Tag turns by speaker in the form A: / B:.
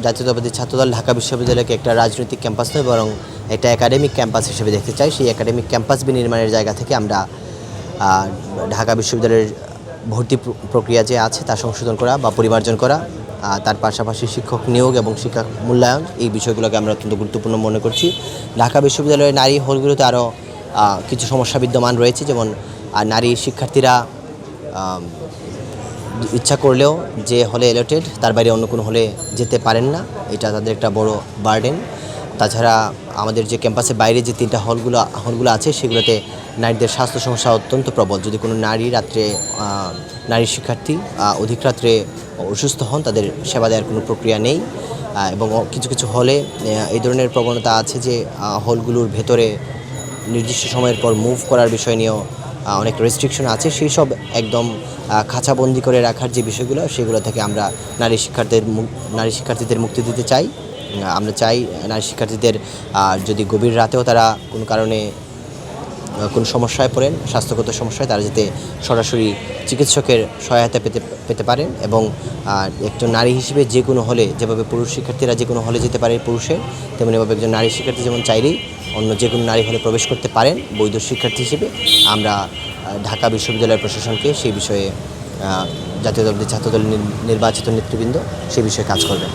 A: জাতীয়তাবাদী ছাত্রদল ঢাকা বিশ্ববিদ্যালয়কে একটা রাজনৈতিক ক্যাম্পাস নয়, বরং একটা একাডেমিক ক্যাম্পাস হিসেবে দেখতে চাই। সেই একাডেমিক ক্যাম্পাস বিনির্মাণের জায়গা থেকে আমরা ঢাকা বিশ্ববিদ্যালয়ের ভর্তি প্রক্রিয়া যে আছে তা সংশোধন করা বা পরিমার্জন করা, তার পাশাপাশি শিক্ষক নিয়োগ এবং শিক্ষা মূল্যায়ন, এই বিষয়গুলোকে আমরা অত্যন্ত গুরুত্বপূর্ণ মনে করছি। ঢাকা বিশ্ববিদ্যালয়ের নারী হলগুলোতে আরও কিছু সমস্যা বিদ্যমান রয়েছে, যেমন নারী শিক্ষার্থীরা ইচ্ছা করলেও যে হলে অ্যালটেড তার বাইরে অন্য কোনো হলে যেতে পারেন না, এটা তাদের একটা বড় বার্ডেন। তাছাড়া আমাদের যে ক্যাম্পাসের বাইরে যে 3টা হলগুলো আছে সেগুলোতে নারীদের স্বাস্থ্য সমস্যা অত্যন্ত প্রবল। যদি কোনো নারী শিক্ষার্থী অধিক রাত্রে অসুস্থ হন, তাদের সেবা দেওয়ার কোনো প্রক্রিয়া নেই। এবং কিছু কিছু হলে এই ধরনের প্রবণতা আছে যে হলগুলোর ভেতরে নির্দিষ্ট সময়ের পর মুভ করার বিষয় নিয়েও অনেক রেস্ট্রিকশন আছে। সেই সব একদম খাঁচাবন্দি করে রাখার যে বিষয়গুলো, সেগুলো থেকে আমরা নারী শিক্ষার্থীদের মুক্তি দিতে চাই। আমরা চাই নারী শিক্ষার্থীদের যদি গভীর রাতেও তারা কোনো কারণে কোনো সমস্যায় পড়েন, স্বাস্থ্যগত সমস্যায়, তারা যাতে সরাসরি চিকিৎসকের সহায়তা পেতে পারেন। এবং একজন নারী হিসেবে যে কোনো হলে, যেভাবে পুরুষ শিক্ষার্থীরা যে কোনো হলে যেতে পারে পুরুষের, তেমনিভাবে একজন নারী শিক্ষার্থী যেমন চাইলেই অন্য যে কোনো নারী হলে প্রবেশ করতে পারেন বৈধ শিক্ষার্থী হিসেবে, আমরা ঢাকা বিশ্ববিদ্যালয় প্রশাসনকে সেই বিষয়ে জাতীয়তাবাদী ছাত্রদল নির্বাচিত নেতৃবৃন্দ সেই বিষয়ে কাজ করবেন।